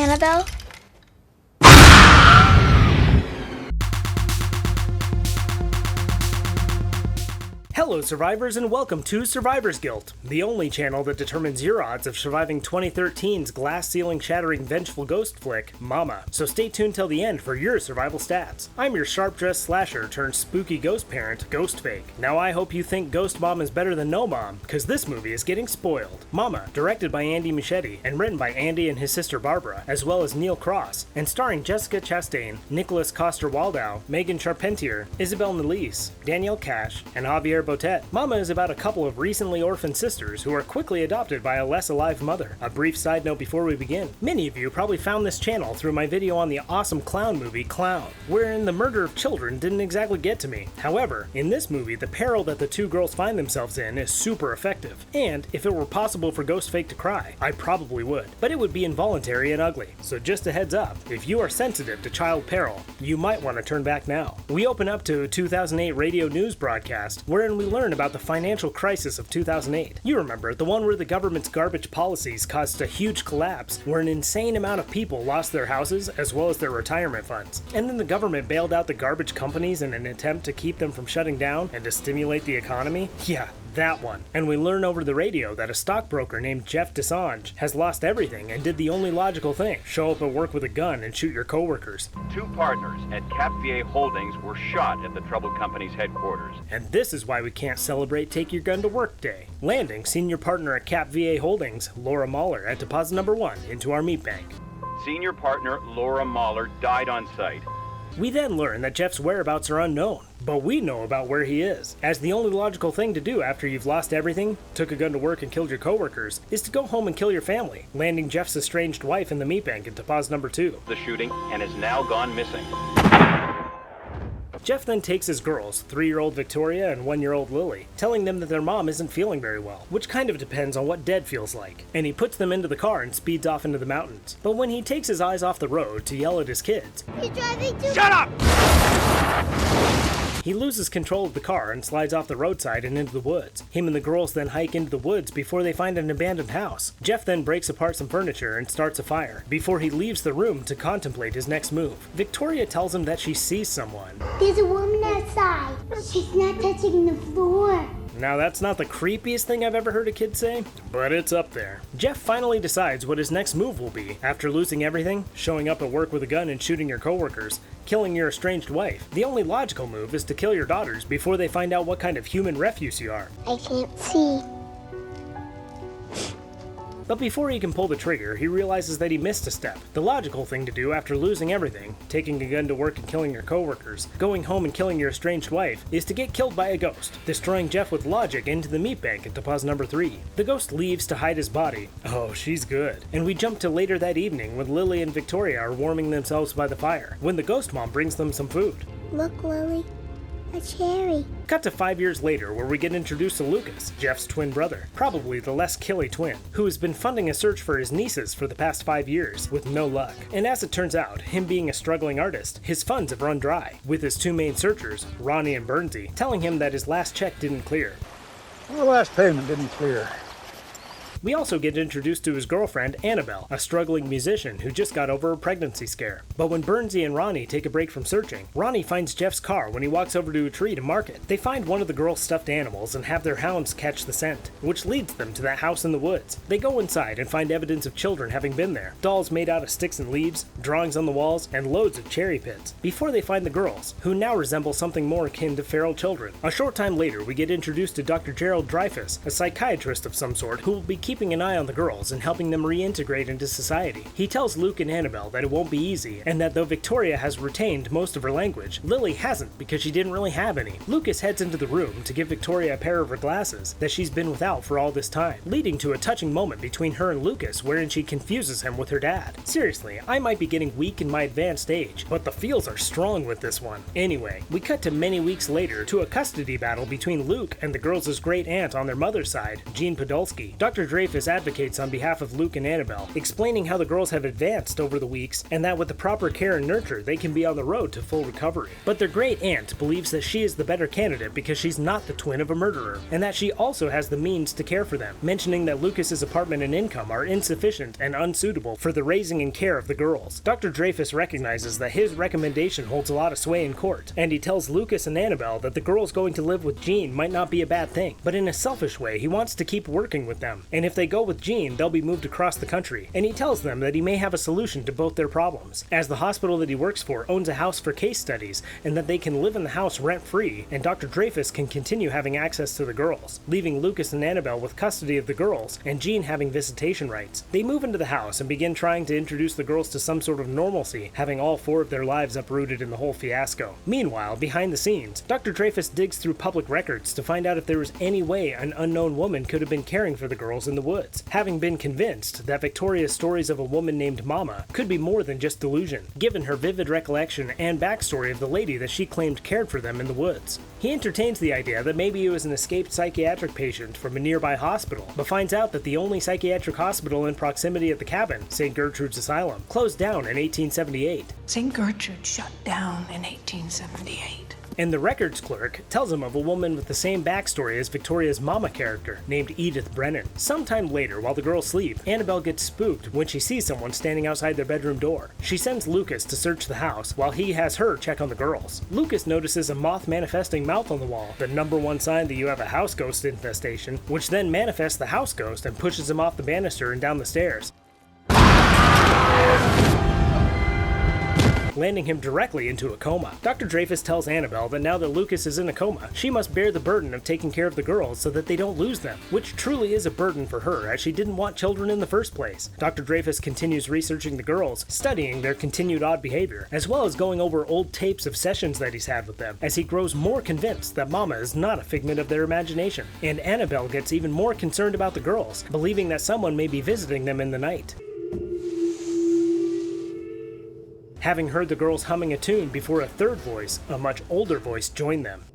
Annabelle? Hello survivors and welcome to Survivor's Guilt, the only channel that determines your odds of surviving 2013's glass-ceiling-shattering vengeful ghost flick, Mama. So stay tuned till the end for your survival stats. I'm your sharp-dressed slasher turned spooky ghost parent, GhostFake. Now I hope you think Ghost Mom is better than No Mom, cause this movie is getting spoiled. Mama, directed by Andy Muschietti and written by Andy and his sister Barbara, as well as Neil Cross, and starring Jessica Chastain, Nikolaj Coster-Waldau, Megan Charpentier, Isabelle Nélisse, Danielle Kash, and Javier Botet. Mama is about a couple of recently orphaned sisters who are quickly adopted by a less alive mother. A brief side note before we begin. Many of you probably found this channel through my video on the awesome clown movie Clown, wherein the murder of children didn't exactly get to me. However, in this movie, the peril that the two girls find themselves in is super effective. And if it were possible for GhostFake to cry, I probably would. But it would be involuntary and ugly. So just a heads up, if you are sensitive to child peril, you might want to turn back now. We open up to a 2008 radio news broadcast, wherein we learn about the financial crisis of 2008. You remember, the one where the government's garbage policies caused a huge collapse, where an insane amount of people lost their houses as well as their retirement funds. And then the government bailed out the garbage companies in an attempt to keep them from shutting down and to stimulate the economy? Yeah, that one. And we learn over the radio that a stockbroker named Jeff DeSange has lost everything and did the only logical thing: show up at work with a gun and shoot your coworkers. Two partners at CapVA Holdings were shot at the troubled company's headquarters. And this is why we can't celebrate Take Your Gun to Work Day. Landing senior partner at CapVA Holdings, Laura Mahler, at deposit number 1 into our meat bank. Senior partner Laura Mahler died on site. We then learn that Jeff's whereabouts are unknown, but we know about where he is, as the only logical thing to do after you've lost everything, took a gun to work and killed your coworkers, is to go home and kill your family, landing Jeff's estranged wife in the meat bank at deposit number 2. The shooting and has now gone missing. Jeff then takes his girls, 3-year-old Victoria and 1-year-old Lily, telling them that their mom isn't feeling very well, which kind of depends on what dead feels like, and he puts them into the car and speeds off into the mountains. But when he takes his eyes off the road to yell at his kids, You're driving too— Shut up! he loses control of the car and slides off the roadside and into the woods. Him and the girls then hike into the woods before they find an abandoned house. Jeff then breaks apart some furniture and starts a fire, before he leaves the room to contemplate his next move. Victoria tells him that she sees someone. There's a woman outside. She's not touching the floor. Now that's not the creepiest thing I've ever heard a kid say, but it's up there. Jeff finally decides what his next move will be. After losing everything, showing up at work with a gun and shooting your coworkers, killing your estranged wife, the only logical move is to kill your daughters before they find out what kind of human refuse you are. I can't see. But before he can pull the trigger, he realizes that he missed a step. The logical thing to do after losing everything, taking a gun to work and killing your coworkers, going home and killing your estranged wife, is to get killed by a ghost, destroying Jeff with logic into the meat bank at deposit number 3. The ghost leaves to hide his body. Oh, she's good. And we jump to later that evening when Lily and Victoria are warming themselves by the fire, when the ghost mom brings them some food. Look, Lily. A cherry. Cut to 5 years later, where we get introduced to Lucas, Jeff's twin brother, probably the less killy twin, who has been funding a search for his nieces for the past 5 years, with no luck. And as it turns out, him being a struggling artist, his funds have run dry, with his two main searchers, Ronnie and Bernsey, telling him that his last check didn't clear. The last payment didn't clear. We also get introduced to his girlfriend, Annabelle, a struggling musician who just got over a pregnancy scare. But when Bernsey and Ronnie take a break from searching, Ronnie finds Jeff's car when he walks over to a tree to mark it. They find one of the girl's stuffed animals and have their hounds catch the scent, which leads them to that house in the woods. They go inside and find evidence of children having been there, dolls made out of sticks and leaves, drawings on the walls, and loads of cherry pits, before they find the girls, who now resemble something more akin to feral children. A short time later, we get introduced to Dr. Gerald Dreyfus, a psychiatrist of some sort who will be keeping an eye on the girls and helping them reintegrate into society. He tells Luke and Annabelle that it won't be easy, and that though Victoria has retained most of her language, Lily hasn't because she didn't really have any. Lucas heads into the room to give Victoria a pair of her glasses that she's been without for all this time, leading to a touching moment between her and Lucas wherein she confuses him with her dad. Seriously, I might be getting weak in my advanced age, but the feels are strong with this one. Anyway, we cut to many weeks later to a custody battle between Luke and the girls' great aunt on their mother's side, Jean Podolsky. Dr. Dreyfus Dreyfuss advocates on behalf of Luke and Annabelle, explaining how the girls have advanced over the weeks and that with the proper care and nurture, they can be on the road to full recovery. But their great aunt believes that she is the better candidate because she's not the twin of a murderer, and that she also has the means to care for them, mentioning that Lucas's apartment and income are insufficient and unsuitable for the raising and care of the girls. Dr. Dreyfuss recognizes that his recommendation holds a lot of sway in court, and he tells Lucas and Annabelle that the girls going to live with Jean might not be a bad thing, but in a selfish way, he wants to keep working with them, and if they go with Jean, they'll be moved across the country, and he tells them that he may have a solution to both their problems, as the hospital that he works for owns a house for case studies, and that they can live in the house rent-free, and Dr. Dreyfuss can continue having access to the girls, leaving Lucas and Annabelle with custody of the girls, and Jean having visitation rights. They move into the house and begin trying to introduce the girls to some sort of normalcy, having all 4 of their lives uprooted in the whole fiasco. Meanwhile, behind the scenes, Dr. Dreyfuss digs through public records to find out if there was any way an unknown woman could have been caring for the girls in the woods, having been convinced that Victoria's stories of a woman named Mama could be more than just delusion, given her vivid recollection and backstory of the lady that she claimed cared for them in the woods. He entertains the idea that maybe it was an escaped psychiatric patient from a nearby hospital, but finds out that the only psychiatric hospital in proximity of the cabin, St. Gertrude's Asylum, closed down in 1878. St. Gertrude shut down in 1878. And the records clerk tells him of a woman with the same backstory as Victoria's Mama character, named Edith Brennan. Sometime later, while the girls sleep, Annabelle gets spooked when she sees someone standing outside their bedroom door. She sends Lucas to search the house, while he has her check on the girls. Lucas notices a moth-manifesting mouth on the wall, the #1 sign that you have a house ghost infestation, which then manifests the house ghost and pushes him off the banister and down the stairs, landing him directly into a coma. Dr. Dreyfuss tells Annabelle that now that Lucas is in a coma, she must bear the burden of taking care of the girls so that they don't lose them, which truly is a burden for her as she didn't want children in the first place. Dr. Dreyfuss continues researching the girls, studying their continued odd behavior, as well as going over old tapes of sessions that he's had with them, as he grows more convinced that Mama is not a figment of their imagination. And Annabelle gets even more concerned about the girls, believing that someone may be visiting them in the night. Having heard the girls humming a tune before a third voice, a much older voice, joined them.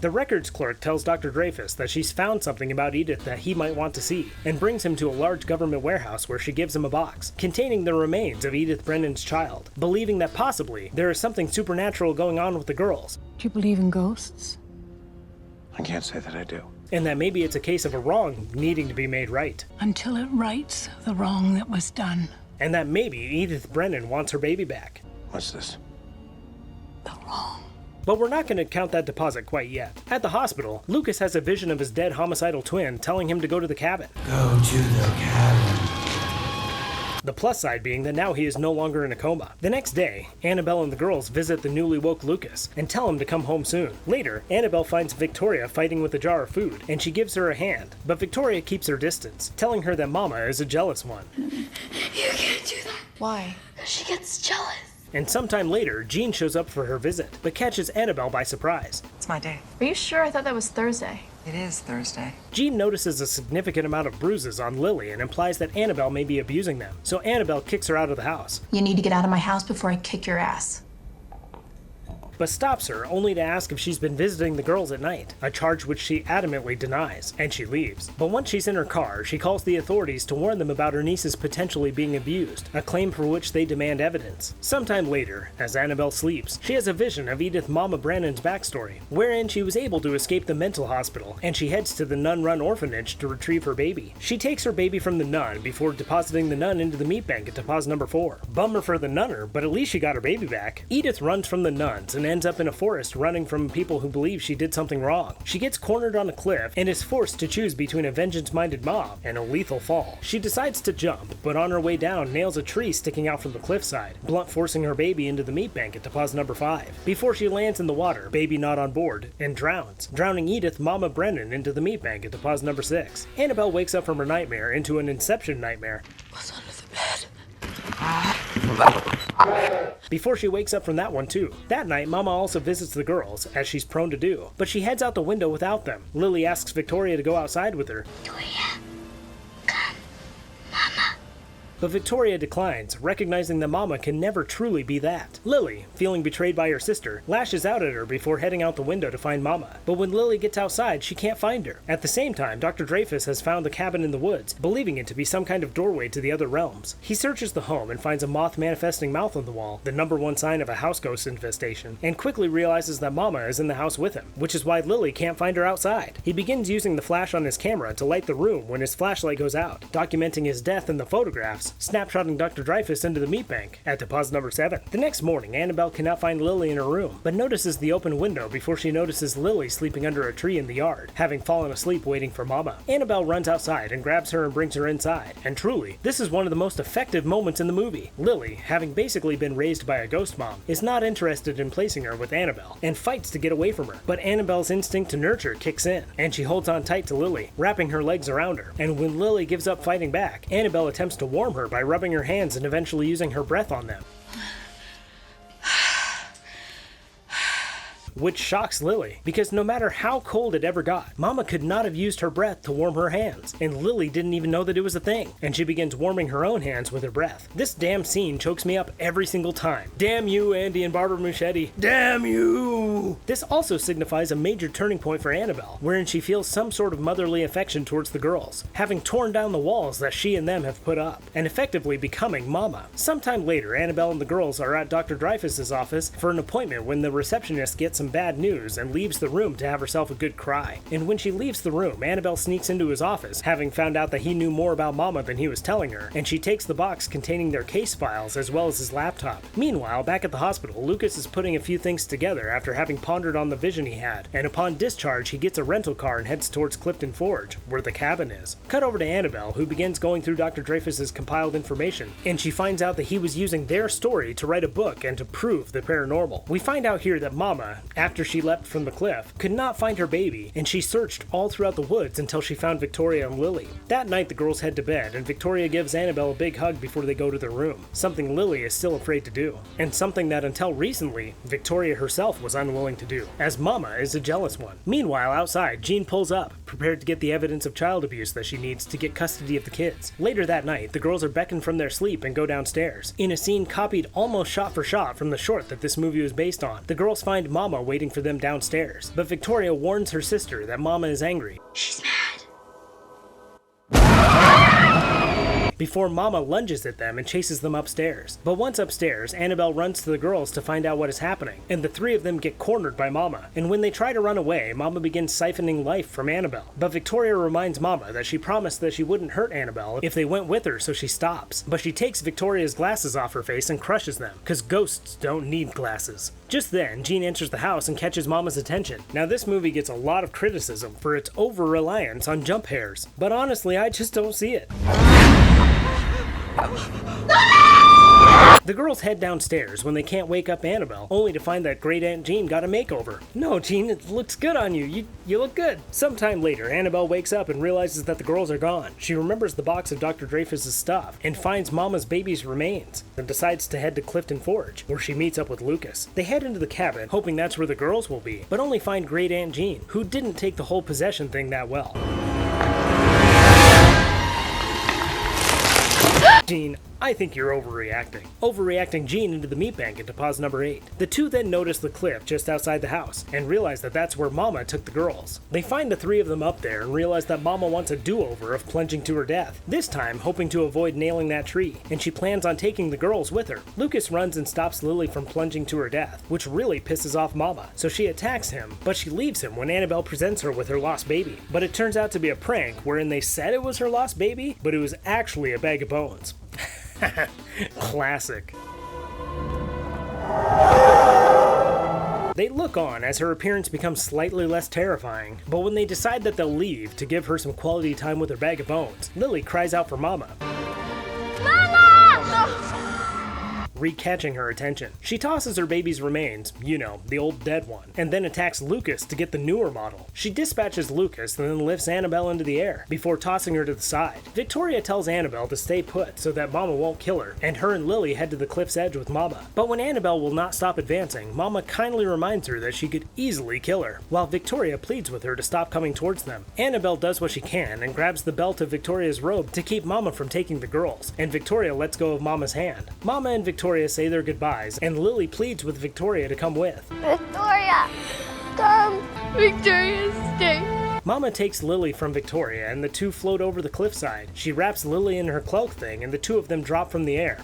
The records clerk tells Dr. Dreyfuss that she's found something about Edith that he might want to see, and brings him to a large government warehouse where she gives him a box containing the remains of Edith Brennan's child, believing that possibly there is something supernatural going on with the girls. Do you believe in ghosts? I can't say that I do. And that maybe it's a case of a wrong needing to be made right. Until it rights the wrong that was done. And that maybe Edith Brennan wants her baby back. What's this? The wrong. But we're not going to count that deposit quite yet. At the hospital, Lucas has a vision of his dead homicidal twin telling him to go to the cabin. Go to the cabin. The plus side being that now he is no longer in a coma. The next day, Annabelle and the girls visit the newly woke Lucas and tell him to come home soon. Later, Annabelle finds Victoria fighting with a jar of food, and she gives her a hand, but Victoria keeps her distance, telling her that Mama is a jealous one. You can't do that. Why? She gets jealous. And sometime later, Jean shows up for her visit, but catches Annabelle by surprise. It's my day. Are you sure? I thought that was Thursday. It is Thursday. Jean notices a significant amount of bruises on Lily and implies that Annabelle may be abusing them, so Annabelle kicks her out of the house. You need to get out of my house before I kick your ass. But stops her only to ask if she's been visiting the girls at night, a charge which she adamantly denies, and she leaves. But once she's in her car, she calls the authorities to warn them about her nieces potentially being abused, a claim for which they demand evidence. Sometime later, as Annabelle sleeps, she has a vision of Edith Mama Brannan's backstory, wherein she was able to escape the mental hospital, and she heads to the nun-run orphanage to retrieve her baby. She takes her baby from the nun before depositing the nun into the meat bank at deposit number 4. Bummer for the nunner, but at least she got her baby back. Edith runs from the nuns and ends up in a forest running from people who believe she did something wrong. She gets cornered on a cliff and is forced to choose between a vengeance-minded mob and a lethal fall. She decides to jump, but on her way down nails a tree sticking out from the cliffside, blunt forcing her baby into the meat bank at deposit number 5. Before she lands in the water, baby not on board, and drowns, drowning Edith Mama Brennan into the meat bank at deposit number 6. Annabelle wakes up from her nightmare into an Inception nightmare. What's under the bed? Before she wakes up from that one too. That night, Mama also visits the girls, as she's prone to do, but she heads out the window without them. Lily asks Victoria to go outside with her. Victoria, come. Mama. But Victoria declines, recognizing that Mama can never truly be that. Lily, feeling betrayed by her sister, lashes out at her before heading out the window to find Mama. But when Lily gets outside, she can't find her. At the same time, Dr. Dreyfus has found the cabin in the woods, believing it to be some kind of doorway to the other realms. He searches the home and finds a moth-manifesting mouth on the wall, the #1 sign of a house ghost infestation, and quickly realizes that Mama is in the house with him, which is why Lily can't find her outside. He begins using the flash on his camera to light the room when his flashlight goes out, documenting his death in the photographs, snapshotting Dr. Dreyfus into the meat bank at deposit number 7. The next morning, Annabelle cannot find Lily in her room, but notices the open window before she notices Lily sleeping under a tree in the yard, having fallen asleep waiting for Mama. Annabelle runs outside and grabs her and brings her inside, and truly, this is one of the most effective moments in the movie. Lily, having basically been raised by a ghost mom, is not interested in placing her with Annabelle, and fights to get away from her, but Annabelle's instinct to nurture kicks in, and she holds on tight to Lily, wrapping her legs around her, and when Lily gives up fighting back, Annabelle attempts to warm her by rubbing her hands and eventually using her breath on them, which shocks Lily, because no matter how cold it ever got, Mama could not have used her breath to warm her hands, and Lily didn't even know that it was a thing, and she begins warming her own hands with her breath. This damn scene chokes me up every single time. Damn you, Andy and Barbara Muschietti. Damn you! This also signifies a major turning point for Annabelle, wherein she feels some sort of motherly affection towards the girls, having torn down the walls that she and them have put up, and effectively becoming Mama. Sometime later, Annabelle and the girls are at Dr. Dreyfus's office for an appointment when the receptionist gets some bad news and leaves the room to have herself a good cry. And when she leaves the room, Annabelle sneaks into his office, having found out that he knew more about Mama than he was telling her, and she takes the box containing their case files as well as his laptop. Meanwhile, back at the hospital, Lucas is putting a few things together after having pondered on the vision he had, and upon discharge he gets a rental car and heads towards Clifton Forge, where the cabin is. Cut over to Annabelle, who begins going through Dr. Dreyfus's compiled information, and she finds out that he was using their story to write a book and to prove the paranormal. We find out here that Mama, after she leapt from the cliff, could not find her baby, and she searched all throughout the woods until she found Victoria and Lily. That night the girls head to bed, and Victoria gives Annabelle a big hug before they go to their room, something Lily is still afraid to do, and something that until recently, Victoria herself was unwilling to do, as Mama is a jealous one. Meanwhile, outside, Jean pulls up, prepared to get the evidence of child abuse that she needs to get custody of the kids. Later that night, the girls are beckoned from their sleep and go downstairs, in a scene copied almost shot for shot from the short that this movie was based on. The girls find Mama waiting for them downstairs, but Victoria warns her sister that Mama is angry. She's mad. Before Mama lunges at them and chases them upstairs. But once upstairs, Annabelle runs to the girls to find out what is happening, and the three of them get cornered by Mama. And when they try to run away, Mama begins siphoning life from Annabelle. But Victoria reminds Mama that she promised that she wouldn't hurt Annabelle if they went with her, so she stops. But she takes Victoria's glasses off her face and crushes them, because ghosts don't need glasses. Just then, Jean enters the house and catches Mama's attention. Now this movie gets a lot of criticism for its over-reliance on jump scares, but honestly I just don't see it. The girls head downstairs when they can't wake up Annabelle, only to find that Great Aunt Jean got a makeover. No, Jean, it looks good on you. You look good. Sometime later, Annabelle wakes up and realizes that the girls are gone. She remembers the box of Dr. Dreyfus's stuff and finds Mama's baby's remains, and decides to head to Clifton Forge, where she meets up with Lucas. They head into the cabin, hoping that's where the girls will be, but only find Great Aunt Jean, who didn't take the whole possession thing that well. Jean, I think you're overreacting. Overreacting Jean into the meat bank at deposit number 8. The two then notice the cliff just outside the house, and realize that that's where Mama took the girls. They find the three of them up there and realize that Mama wants a do-over of plunging to her death, this time hoping to avoid nailing that tree, and she plans on taking the girls with her. Lucas runs and stops Lily from plunging to her death, which really pisses off Mama, so she attacks him, but she leaves him when Annabelle presents her with her lost baby. But it turns out to be a prank wherein they said it was her lost baby, but it was actually a bag of bones. Classic. They look on as her appearance becomes slightly less terrifying, but when they decide that they'll leave to give her some quality time with her bag of bones, Lily cries out for Mama. Mama! re-catching her attention. She tosses her baby's remains, you know, the old dead one, and then attacks Lucas to get the newer model. She dispatches Lucas and then lifts Annabelle into the air, before tossing her to the side. Victoria tells Annabelle to stay put so that Mama won't kill her, and her and Lily head to the cliff's edge with Mama. But when Annabelle will not stop advancing, Mama kindly reminds her that she could easily kill her, while Victoria pleads with her to stop coming towards them. Annabelle does what she can and grabs the belt of Victoria's robe to keep Mama from taking the girls, and Victoria lets go of Mama's hand. Mama and Victoria say their goodbyes, and Lily pleads with Victoria to come with. Victoria, come. Victoria, stay. Mama takes Lily from Victoria, and the two float over the cliffside. She wraps Lily in her cloak thing, and the two of them drop from the air.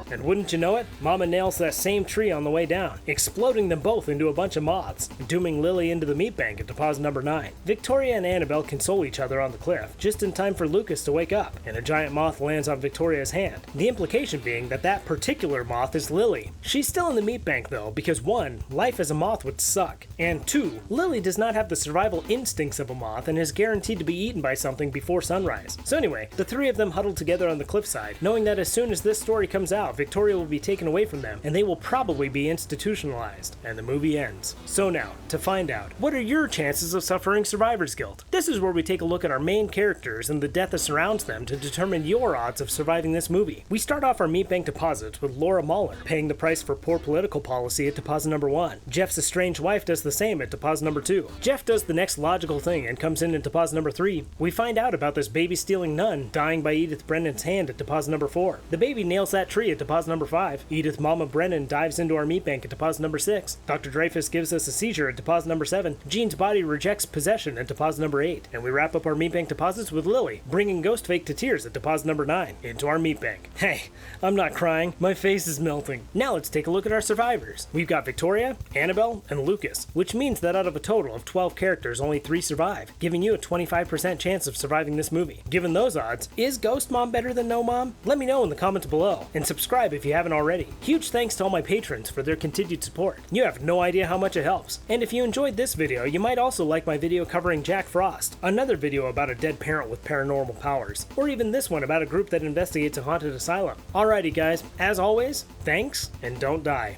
And wouldn't you know it, Mama nails that same tree on the way down, exploding them both into a bunch of moths, dooming Lily into the meat bank at deposit number 9. Victoria and Annabelle console each other on the cliff, just in time for Lucas to wake up, and a giant moth lands on Victoria's hand. The implication being that that particular moth is Lily. She's still in the meat bank though, because 1, life as a moth would suck, and 2, Lily does not have the survival instincts of a moth and is guaranteed to be eaten by something before sunrise. So anyway, the three of them huddle together on the cliffside, knowing that as soon as this story comes out, Victoria will be taken away from them, and they will probably be institutionalized, and the movie ends. So now, to find out, what are your chances of suffering survivor's guilt? This is where we take a look at our main characters and the death that surrounds them to determine your odds of surviving this movie. We start off our meat bank deposits with Laura Muller, paying the price for poor political policy at deposit number 1. Jeff's estranged wife does the same at deposit number 2. Jeff does the next logical thing and comes in at deposit number 3. We find out about this baby-stealing nun dying by Edith Brennan's hand at deposit number 4. The baby nails that tree at deposit number 5. Edith Mama Brennan dives into our meat bank at deposit number 6. Dr. Dreyfus gives us a seizure at deposit number 7. Jean's body rejects possession at deposit number 8. And we wrap up our meat bank deposits with Lily, bringing GhostFake to tears at deposit number 9 into our meat bank. Hey, I'm not crying. My face is melting. Now let's take a look at our survivors. We've got Victoria, Annabelle, and Lucas, which means that out of a total of 12 characters, only 3 survive, giving you a 25% chance of surviving this movie. Given those odds, is Ghost Mom better than No Mom? Let me know in the comments below, and subscribe if you haven't already. Huge thanks to all my patrons for their continued support. You have no idea how much it helps. And if you enjoyed this video, you might also like my video covering Jack Frost, another video about a dead parent with paranormal powers, or even this one about a group that investigates a haunted asylum. Alrighty guys, as always, thanks and don't die.